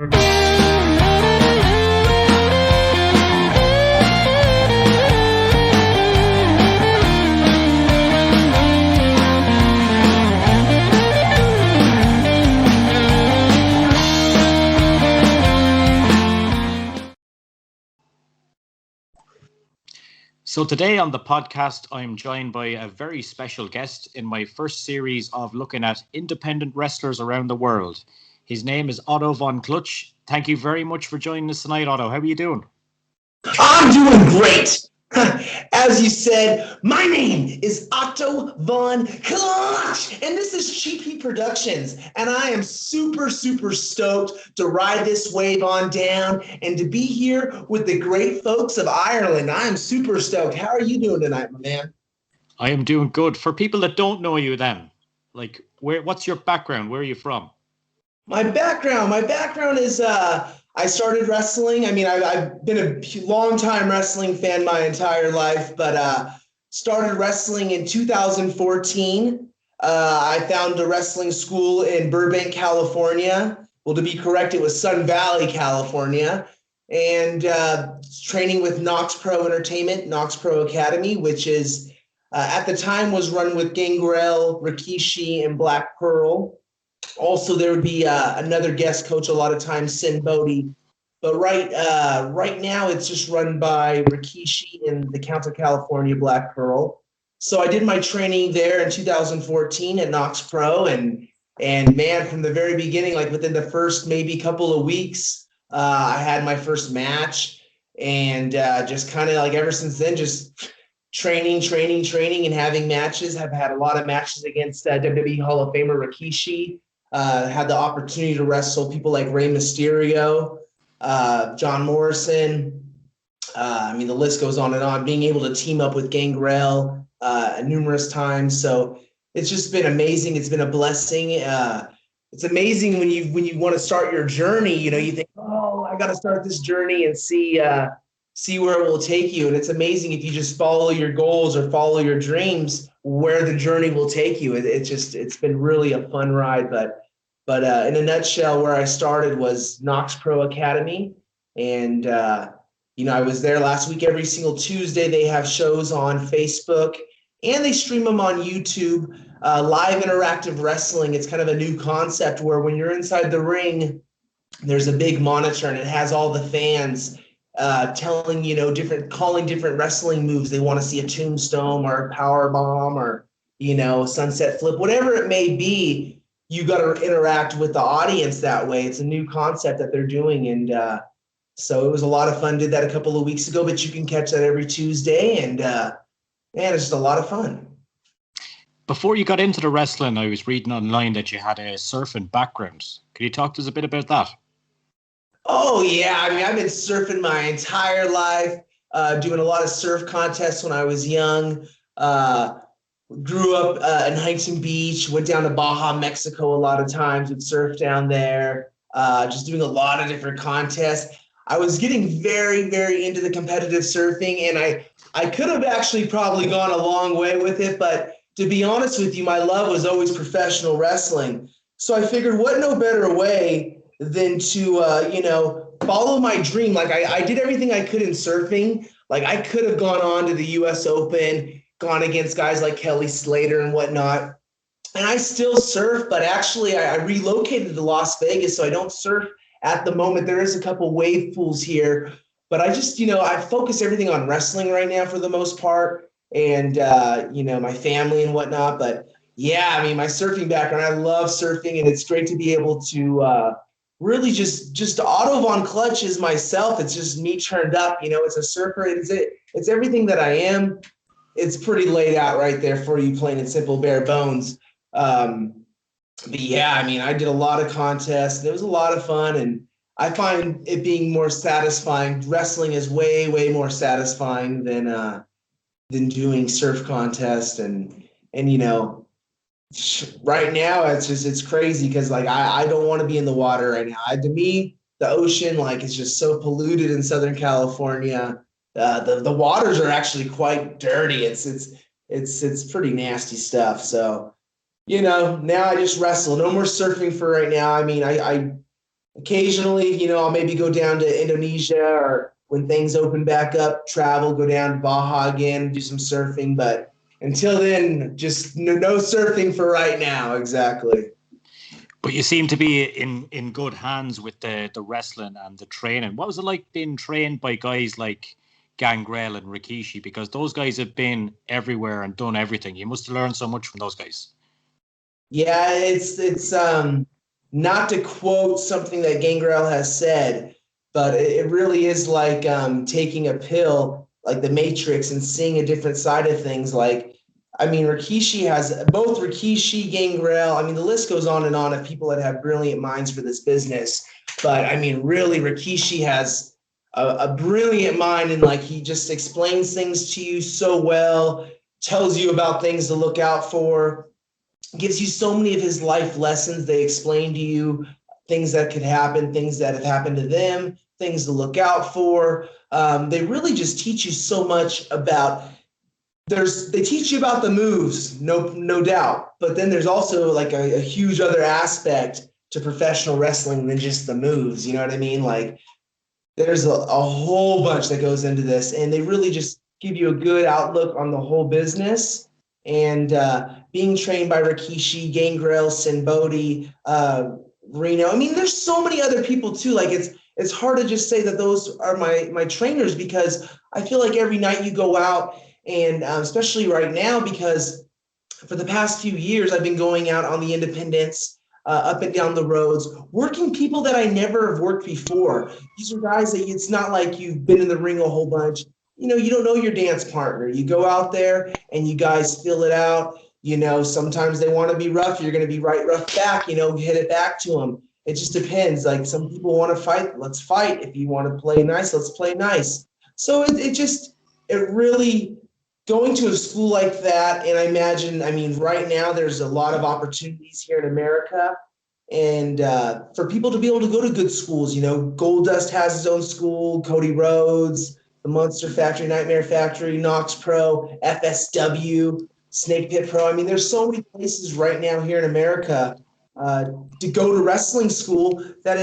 So today on the podcast, I'm joined by a very special guest in my first series of looking at independent wrestlers around the world. His name is Otto Von Clutch. Thank you very much for joining us tonight, Otto. How are you doing? I'm doing great. As you said, my name is Otto Von Clutch, and this is Cheap Heat Productions, and I am super stoked to ride this wave on down and to be here with the great folks of Ireland. I am super stoked. How are you doing tonight, my man? I am doing good. For people that don't know you then, like, what's your background? Where are you from? My background is I started wrestling. I mean, I've been a long-time wrestling fan my entire life, but started wrestling in 2014. I found a wrestling school in Burbank, California. Well, to be correct, it was Sun Valley, California. And training with Knox Pro Entertainment, Knox Pro Academy, which is at the time was run with Gangrel, Rikishi, and Black Pearl. Also, there would be another guest coach a lot of times, Sinn, Bodhi. But right now, it's just run by Rikishi in the Count of California, Black Pearl. So I did my training there in 2014 at Knox Pro. And man, from the very beginning, like within the first maybe couple of weeks, I had my first match. And just kind of like ever since then, just training and having matches. I've had a lot of matches against WWE Hall of Famer Rikishi. Had the opportunity to wrestle people like Rey Mysterio, John Morrison. I mean, the list goes on and on. Being able to team up with Gangrel numerous times, so it's just been amazing. It's been a blessing. It's amazing when you want to start your journey. You know, you think, oh, I got to start this journey and see where it will take you. And it's amazing if you just follow your goals or follow your dreams, where the journey will take you. It's been really a fun ride. But in a nutshell, where I started was Knox Pro Academy. And, I was there last week. Every single Tuesday, they have shows on Facebook and they stream them on YouTube. Live interactive wrestling. It's kind of a new concept where when you're inside the ring, there's a big monitor and it has all the fans telling, calling different wrestling moves. They want to see a tombstone or a power bomb or, sunset flip, whatever it may be. You got to interact with the audience that way. It's a new concept that they're doing. And so it was a lot of fun. Did that a couple of weeks ago, but you can catch that every Tuesday. And man, it's just a lot of fun. Before you got into the wrestling, I was reading online that you had a surfing background. Could you talk to us a bit about that? Oh, yeah. I mean, I've been surfing my entire life, doing a lot of surf contests when I was young. Grew up in Huntington Beach, went down to Baja, Mexico a lot of times, would surf down there, just doing a lot of different contests. I was getting very, very into the competitive surfing, and I could have actually probably gone a long way with it, but to be honest with you, my love was always professional wrestling. So I figured what no better way than to, follow my dream. Like I did everything I could in surfing. Like I could have gone on to the US Open, gone against guys like Kelly Slater and whatnot. And I still surf, but actually I relocated to Las Vegas, so I don't surf at the moment. There is a couple wave pools here, but I just, I focus everything on wrestling right now for the most part, and, my family and whatnot. But yeah, I mean, my surfing background, I love surfing, and it's great to be able to really just Otto Von Clutch is myself. It's just me turned up, it's a surfer. It's everything that I am. It's pretty laid out right there for you, plain and simple, bare bones. But yeah, I mean, I did a lot of contests. It was a lot of fun, and I find it being more satisfying. Wrestling is way, way more satisfying than doing surf contests. And right now it's crazy because like I don't want to be in the water right now. To me, the ocean is just so polluted in Southern California. The waters are actually quite dirty. It's pretty nasty stuff. So now I just wrestle. No more surfing for right now. I mean, I Occasionally, I'll maybe go down to Indonesia, or when things open back up, travel, go down to Baja again, do some surfing. But until then, just no surfing for right now. Exactly. But you seem to be in good hands with the wrestling and the training. What was it like being trained by guys like Gangrel and Rikishi? Because those guys have been everywhere and done everything. You must have learned so much from those guys. Yeah, it's not to quote something that Gangrel has said, but it really is like taking a pill, like the Matrix, and seeing a different side of things. Like, I mean, Rikishi has both Rikishi, Gangrel. I mean, the list goes on and on of people that have brilliant minds for this business. But I mean, really, Rikishi has a brilliant mind, and like he just explains things to you so well, tells you about things to look out for, gives you so many of his life lessons. They explain to you things that could happen, things that have happened to them, things to look out for. They really just teach you so much about. They teach you about the moves, no doubt, but then there's also like a huge other aspect to professional wrestling than just the moves. You know what I mean? Like, there's a whole bunch that goes into this, and they really just give you a good outlook on the whole business. And being trained by Rikishi, Gangrel, Sinn, Bodhi, Reno. I mean, there's so many other people too. Like, it's hard to just say that those are my trainers, because I feel like every night you go out, and especially right now, because for the past few years I've been going out on the independents, up and down the roads, working people that I never have worked before. These are guys that it's not like you've been in the ring a whole bunch. You don't know your dance partner. You go out there and you guys fill it out. Sometimes they want to be rough. You're going to be right rough back, hit it back to them. It just depends. Like, some people want to fight. Let's fight. If you want to play nice, let's play nice. So it really, going to a school like that, and I mean, right now there's a lot of opportunities here in America, and for people to be able to go to good schools. Goldust has his own school, Cody Rhodes, the Monster Factory, Nightmare Factory, Knox Pro, FSW, Snake Pit Pro. I mean, there's so many places right now here in America to go to wrestling school that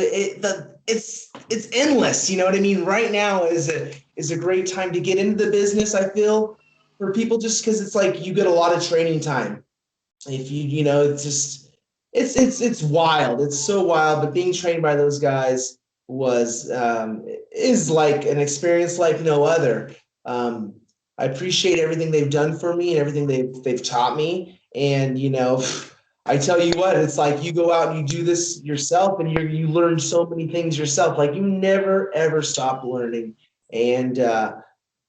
it's endless. You know what I mean? Right now is a great time to get into the business, I feel, for people, just because it's like you get a lot of training time. If it's just it's wild. It's so wild. But being trained by those guys is like an experience like no other. I appreciate everything they've done for me and everything they've taught me. And I tell you what, it's like you go out and you do this yourself, and you learn so many things yourself. Like, you never ever stop learning. And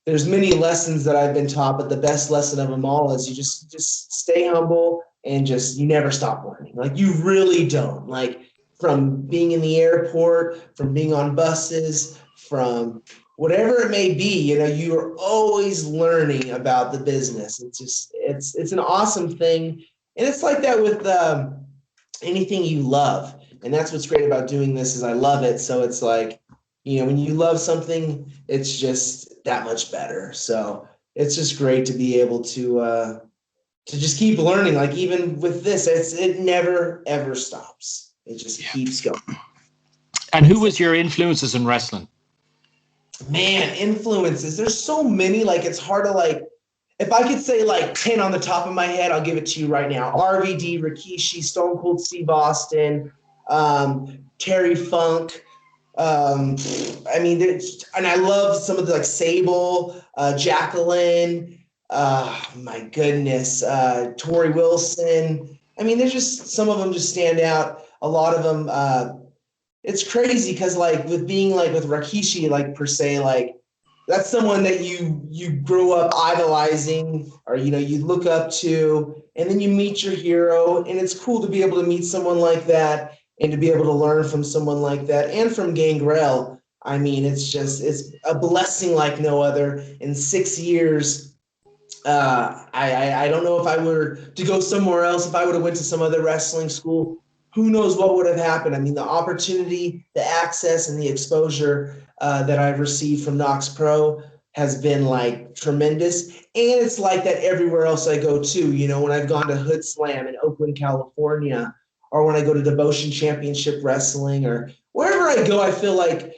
there's many lessons that I've been taught, but the best lesson of them all is you just stay humble, and you never stop learning. Like, you really don't. Like, from being in the airport, from being on buses, from whatever it may be, you are always learning about the business. It's an awesome thing. And it's like that with anything you love. And that's what's great about doing this, is I love it. So it's like, when you love something, it's just that much better. So it's just great to be able to just keep learning. Like, even with this, it never ever stops. It just keeps going. And who was your influences in wrestling? Man, influences. There's so many. Like, it's hard to, like, if I could say like 10 on the top of my head, I'll give it to you right now. RVD, Rikishi, Stone Cold Steve Austin, Terry Funk. I mean, and I love some of the, like, Sable, Jacqueline. My goodness, Tori Wilson. I mean, there's just some of them just stand out. A lot of them. It's crazy because, like, with being like with Rikishi, like, per se, like, that's someone that you grew up idolizing, or you look up to, and then you meet your hero, and it's cool to be able to meet someone like that, and to be able to learn from someone like that, and from Gangrel. I mean, it's a blessing like no other. In 6 years, I don't know if I were to go somewhere else, if I would have went to some other wrestling school, who knows what would have happened. I mean, the opportunity, the access, and the exposure that I've received from Knox Pro has been, like, tremendous. And it's like that everywhere else I go to. When I've gone to HoodSlam in Oakland, California, or when I go to Devotion Championship Wrestling, or wherever I go, I feel like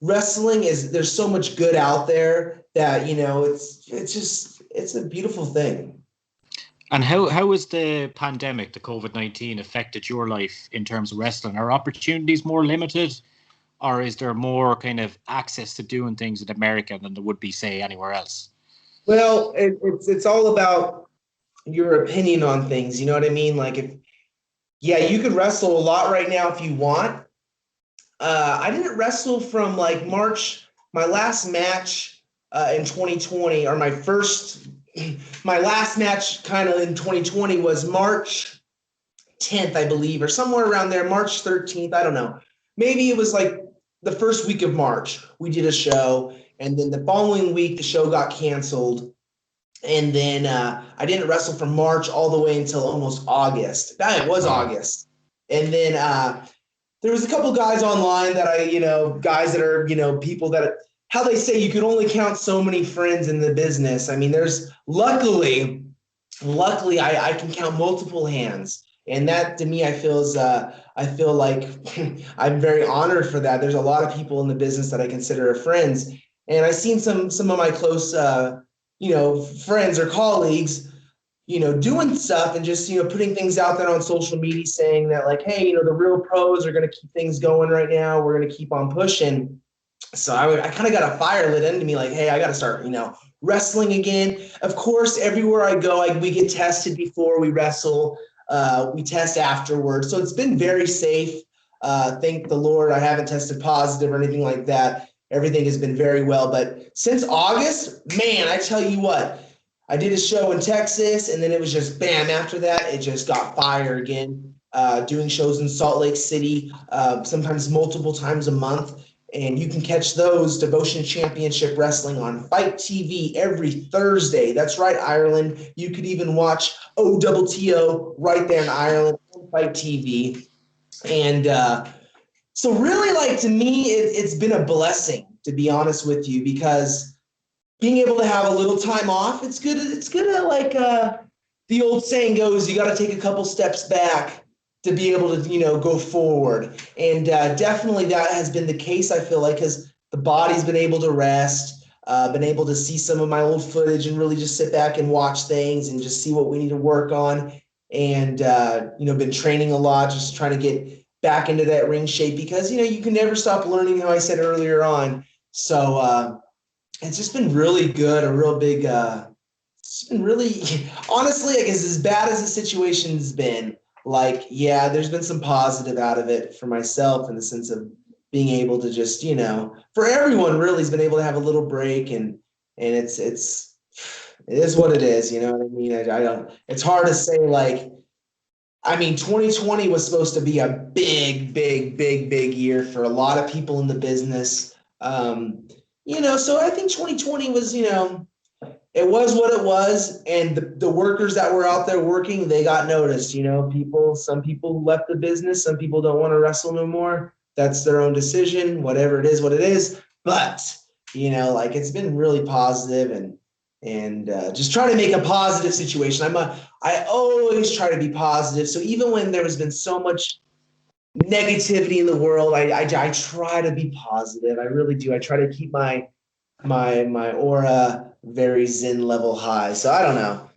wrestling there's so much good out there that, it's a beautiful thing. And how has the pandemic, the COVID-19, affected your life in terms of wrestling? Are opportunities more limited, or is there more kind of access to doing things in America than there would be, say, anywhere else? Well, it's all about your opinion on things. You know what I mean? Like you could wrestle a lot right now if you want. I didn't wrestle from like March. My last match in 2020, or my last match kind of in 2020 was March 10th, I believe, or somewhere around there, March 13th. I don't know. Maybe it was like the first week of March. We did a show, and then the following week, the show got canceled. And then I didn't wrestle from March all the way until almost August. It was August. And then there was a couple guys online that guys that are, people that, how they say you can only count so many friends in the business. I mean, there's luckily I can count multiple hands. And that to me, I feel like I'm very honored for that. There's a lot of people in the business that I consider friends. And I've seen some of my close, friends or colleagues, doing stuff and just, putting things out there on social media saying that like, hey, the real pros are going to keep things going right now. We're going to keep on pushing. So I kind of got a fire lit into me like, hey, I got to start, wrestling again. Of course, everywhere I go, we get tested before we wrestle. We test afterwards. So it's been very safe. Thank the Lord. I haven't tested positive or anything like that. Everything has been very well. But since August, man, I tell you what, I did a show in Texas, and then it was just bam. After that, it just got fire again. Doing shows in Salt Lake City, sometimes multiple times a month. And you can catch those Devotion Championship Wrestling on Fite TV every Thursday. That's right, Ireland. You could even watch OTTO right there in Ireland on Fite TV. And so really, like, to me, it's been a blessing, to be honest with you, because being able to have a little time off, it's good. It's good to, like the old saying goes, you got to take a couple steps back to be able to, go forward. And definitely that has been the case, I feel like, because the body's been able to rest, been able to see some of my old footage and really just sit back and watch things and just see what we need to work on. And, been training a lot, just trying to get back into that ring shape because, you can never stop learning, how I said earlier on. So it's just been really good, a real big, it's been really, honestly, I guess as bad as the situation's been, like, yeah, there's been some positive out of it for myself in the sense of being able to just, for everyone really has been able to have a little break and it is what it is. You know what I mean? it's hard to say, like, 2020 was supposed to be a big year for a lot of people in the business. So I think 2020 was, it was what it was, and the workers that were out there working, they got noticed. Some people left the business, some people don't want to wrestle no more. That's their own decision, whatever it is, what it is. But it's been really positive, and just try to make a positive situation. I always try to be positive. So even when there has been so much negativity in the world, I try to be positive. I really do. I try to keep my aura very Zen level high. So I don't know.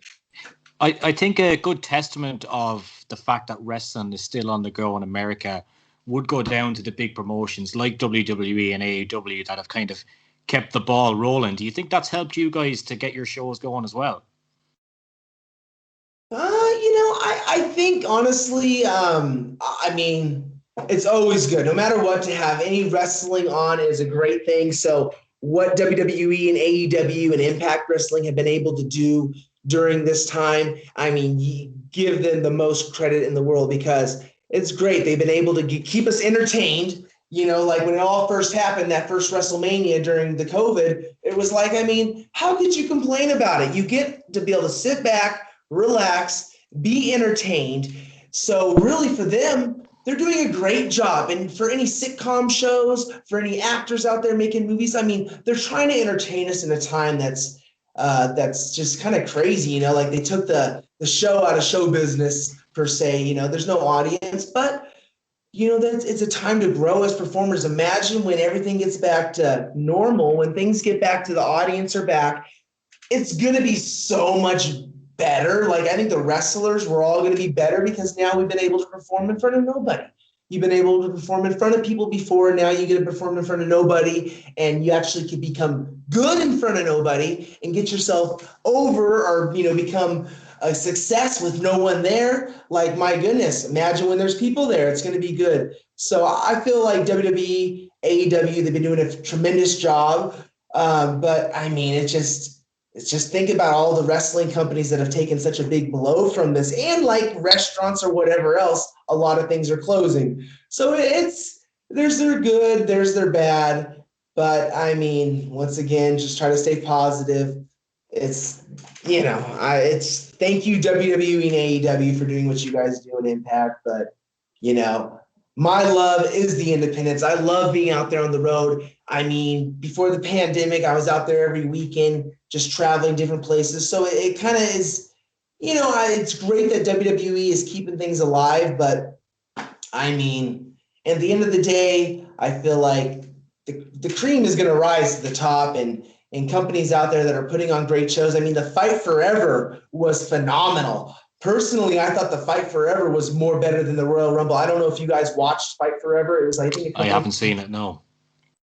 I think a good testament of the fact that wrestling is still on the go in America would go down to the big promotions like WWE and AEW that have kind of kept the ball rolling. Do you think that's helped you guys to get your shows going as well? I think honestly, it's always good, no matter what, to have any wrestling on is a great thing. So what WWE and AEW and Impact Wrestling have been able to do during this time, give them the most credit in the world because it's great. They've been able to keep us entertained. Like when it all first happened, that first WrestleMania during the COVID, it was like, how could you complain about it? You get to be able to sit back, relax, be entertained. So really for them, they're doing a great job. And for any sitcom shows, for any actors out there making movies, they're trying to entertain us in a time that's just kind of crazy. Like they took the show out of show business per se. There's no audience, but it's a time to grow as performers. Imagine when everything gets back to normal, when things get back to the audience are back, it's going to be so much better. Like, I think the wrestlers, we're all going to be better because now we've been able to perform in front of nobody. You've been able to perform in front of people before, and now you get to perform in front of nobody, and you actually can become good in front of nobody and get yourself over, or become a success with no one there. Like, my goodness, imagine when there's people there, it's going to be good. So I feel like WWE, AEW, they've been doing a tremendous job. But I mean, it's just think about all the wrestling companies that have taken such a big blow from this, and like restaurants or whatever else, a lot of things are closing. So there's their good, there's their bad. But I mean, once again, just try to stay positive. It's, thank you WWE and AEW for doing what you guys do in Impact. But, my love is the independents. I love being out there on the road. I mean, before the pandemic, I was out there every weekend, just traveling different places. So it kind of is, it's great that WWE is keeping things alive. But I mean, at the end of the day, I feel like the cream is going to rise to the top, and companies out there that are putting on great shows. I mean, the Fight Forever was phenomenal. Personally, I thought the Fight Forever was more better than the Royal Rumble. I don't know if you guys watched Fight Forever. It was, I think, I haven't seen it, no.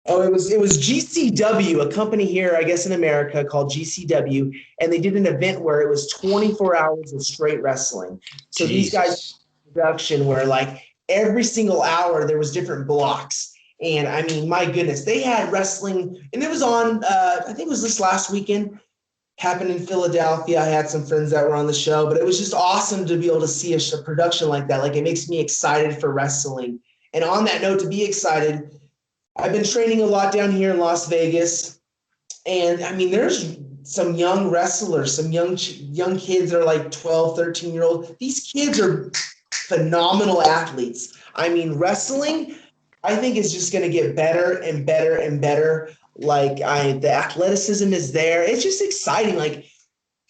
Oh, it was GCW, a company here, I guess, in America called GCW, and they did an event where it was 24 hours of straight wrestling. So Jesus. These guys production where like every single hour there was different blocks. And I mean, my goodness, they had wrestling, and it was on, I think it was this last weekend, happened in Philadelphia. I had some friends that were on the show, but it was just awesome to be able to see a production like that. Like, it makes me excited for wrestling. And on that note, to be excited, I've been training a lot down here in Las Vegas. And I mean, there's some young wrestlers, some young kids that are like 12, 13-year-old. These kids are phenomenal athletes. I mean, wrestling, I think, is just going to get better and better and better. Like, the athleticism is there. It's just exciting. Like,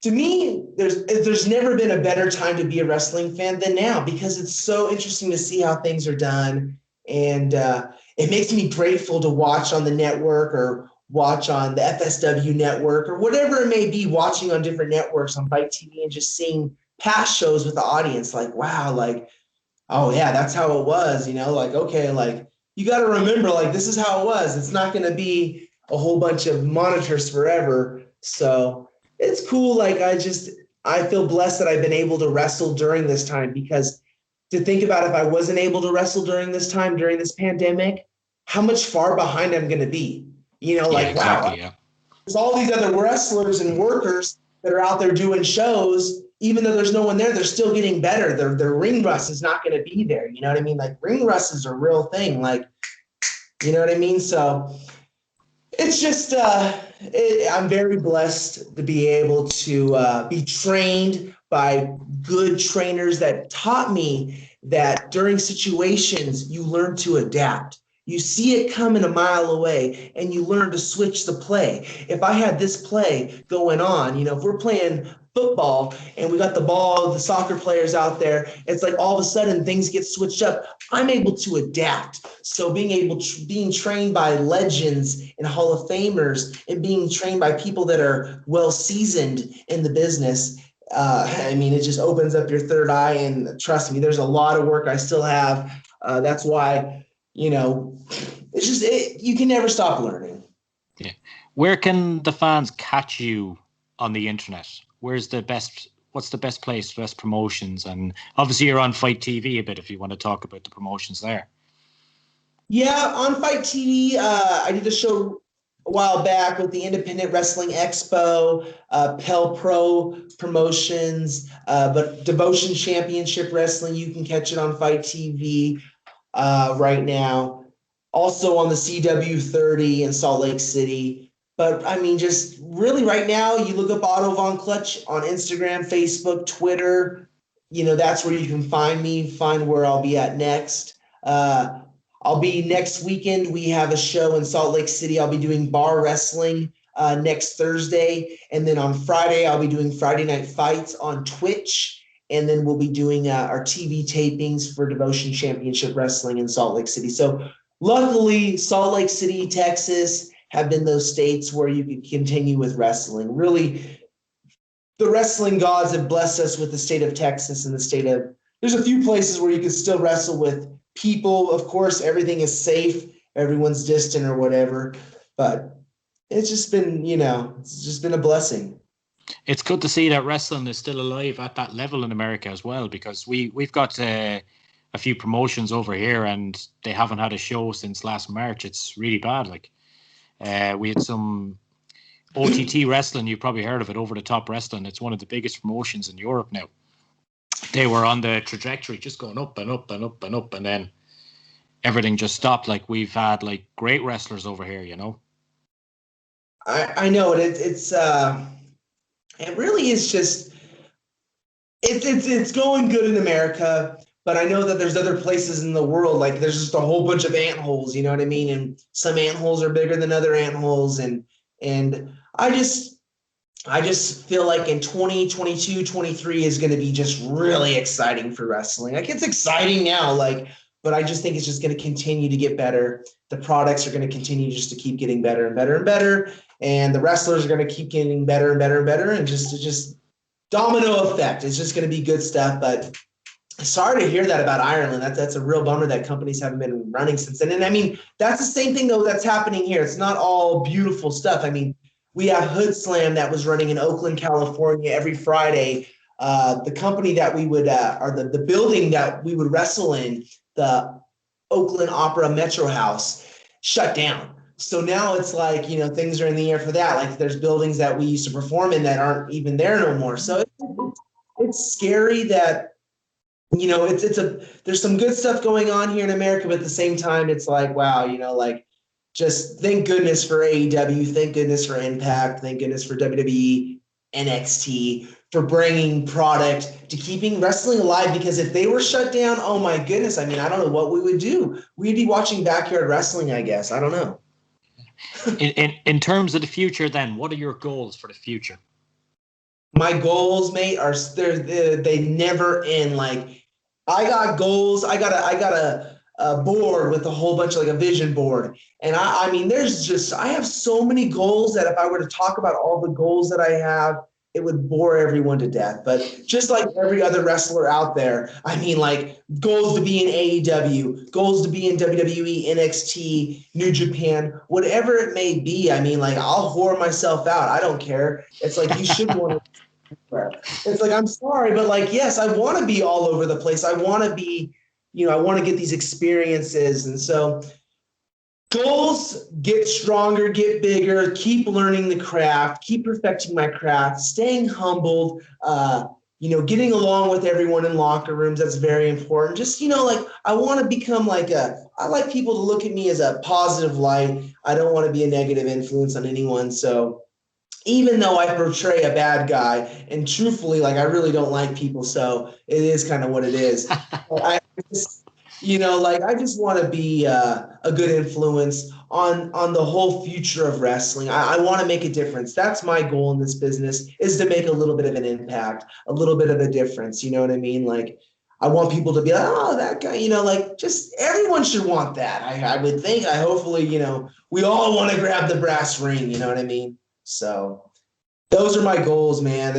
to me, there's never been a better time to be a wrestling fan than now, because it's so interesting to see how things are done. And it makes me grateful to watch on the network, or watch on the FSW network, or whatever it may be, watching on different networks on Fite TV and just seeing past shows with the audience. Like, wow, like, oh yeah, that's how it was, like, okay, like, you got to remember, like, this is how it was. It's not going to be a whole bunch of monitors forever. So it's cool. Like, I feel blessed that I've been able to wrestle during this time, because to think about, if I wasn't able to wrestle during this time, during this pandemic, how much far behind I'm going to be, like, exactly, wow, yeah. There's all these other wrestlers and workers that are out there doing shows. Even though there's no one there, they're still getting better. Their ring rust is not going to be there. You know what I mean? Like, ring rust is a real thing. Like, you know what I mean? So it's just, I'm very blessed to be able to be trained by good trainers that taught me that during situations, you learn to adapt. You see it coming a mile away, and you learn to switch the play. If I had this play going on, if we're playing football and we got the ball, the soccer players out there, it's like all of a sudden things get switched up. I'm able to adapt. So being trained by legends and Hall of Famers, and being trained by people that are well seasoned in the business, I mean, it just opens up your third eye. And trust me, there's a lot of work I still have. That's why, it's just, you can never stop learning. Yeah. Where can the fans catch you on the internet? What's the best place, best promotions? And obviously you're on Fite TV a bit, if you want to talk about the promotions there. Yeah, on Fite TV, I did a show a while back with the Independent Wrestling Expo, Pel Pro Promotions, but Devotion Championship Wrestling, you can catch it on Fite TV right now. Also on the CW30 in Salt Lake City. But I mean, just really right now, you look up Otto Von Clutch on Instagram, Facebook, Twitter. That's where you can find me, find where I'll be at next. I'll be next weekend. We have a show in Salt Lake City. I'll be doing bar wrestling next Thursday. And then on Friday, I'll be doing Friday Night Fights on Twitch. And then we'll be doing our TV tapings for Devotion Championship Wrestling in Salt Lake City. So luckily, Salt Lake City, Texas have been those states where you can continue with wrestling. Really, the wrestling gods have blessed us with the state of Texas and the state of, there's a few places where you can still wrestle with people. Of course, everything is safe. Everyone's distant or whatever, but it's just been, it's just been a blessing. It's good to see that wrestling is still alive at that level in America as well, because we've got a few promotions over here and they haven't had a show since last March. It's really bad. Like we had some OTT wrestling, you've probably heard of it, Over the Top Wrestling. It's one of the biggest promotions in Europe now. They were on the trajectory, just going up and up and up and up, and then everything just stopped. Like we've had like great wrestlers over here, I know it. It really is just it's going good in America, but I know that there's other places in the world, like there's just a whole bunch of antholes, you know what I mean? And some antholes are bigger than other antholes, and I just feel like in 2022, 23 is going to be just really exciting for wrestling. Like it's exciting now, but I just think it's just going to continue to get better. The products are going to continue just to keep getting better and better and better. And the wrestlers are going to keep getting better and better and better. And just domino effect. It's just going to be good stuff. But sorry to hear that about Ireland. That's a real bummer that companies haven't been running since then. And I mean, that's the same thing though that's happening here. It's not all beautiful stuff. I mean, we have HoodSlam that was running in Oakland, California every Friday. The company that we would, or the building that we would wrestle in, the Oakland Opera Metro House, shut down. So now it's like, things are in the air for that. Like there's buildings that we used to perform in that aren't even there no more. So it's scary that, there's some good stuff going on here in America, but at the same time, it's like, wow, just thank goodness for AEW, thank goodness for Impact, thank goodness for WWE, NXT, for bringing product to keeping wrestling alive, because if they were shut down, oh my goodness, I mean, I don't know what we would do. We'd be watching backyard wrestling, I guess. I don't know. In terms of the future then, what are your goals for the future? My goals, mate, they never end. Like I got goals. I got a board with a whole bunch of like a vision board. And I mean, I have so many goals that if I were to talk about all the goals that I have, it would bore everyone to death. But just like every other wrestler out there, I mean, like goals to be in AEW, goals to be in WWE, NXT, New Japan, whatever it may be. I mean, like I'll whore myself out. I don't care. It's like you should want to. It's like, I'm sorry, but like, yes, I want to be all over the place. I want to be, I want to get these experiences. And so goals, get stronger, get bigger, keep learning the craft, keep perfecting my craft, staying humbled, getting along with everyone in locker rooms. That's very important. Just, like I want to become I like people to look at me as a positive light. I don't want to be a negative influence on anyone. So even though I portray a bad guy, and truthfully, like I really don't like people, so it is kind of what it is. I just want to be a good influence on the whole future of wrestling. I want to make a difference. That's my goal in this business, is to make a little bit of an impact, a little bit of a difference. You know what I mean? Like I want people to be like, oh, that guy, like just everyone should want that. I would think. Hopefully, we all want to grab the brass ring. You know what I mean? So those are my goals, man.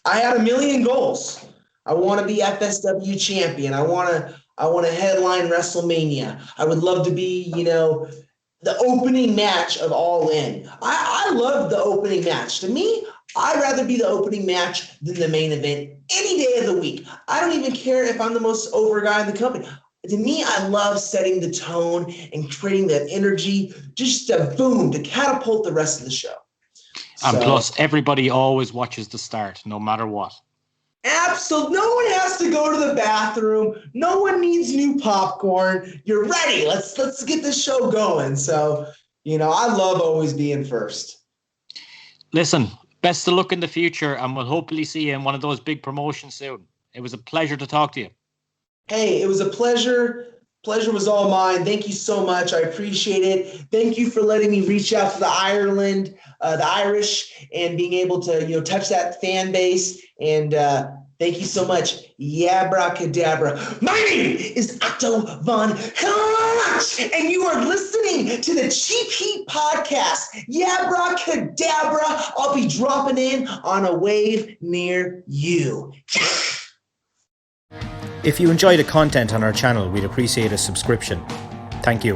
I had a million goals. I want to be FSW champion. I want to headline WrestleMania. I would love to be, the opening match of All In. I love the opening match. To me, I'd rather be the opening match than the main event any day of the week. I don't even care if I'm the most over guy in the company. To me, I love setting the tone and creating that energy just to catapult the rest of the show. And plus, everybody always watches the start, no matter what. Absolutely. No one has to go to the bathroom. No one needs new popcorn. You're ready. Let's get this show going. So, I love always being first. Listen, best of luck in the future, and we'll hopefully see you in one of those big promotions soon. It was a pleasure to talk to you. Hey, it was a pleasure. Pleasure was all mine. Thank you so much. I appreciate it. Thank you for letting me reach out to the Irish, and being able to, touch that fan base. And thank you so much. Yabracadabra. My name is Otto Von Clutch, and you are listening to the Cheap Heat Podcast. Yabracadabra. I'll be dropping in on a wave near you. If you enjoy the content on our channel, we'd appreciate a subscription. Thank you.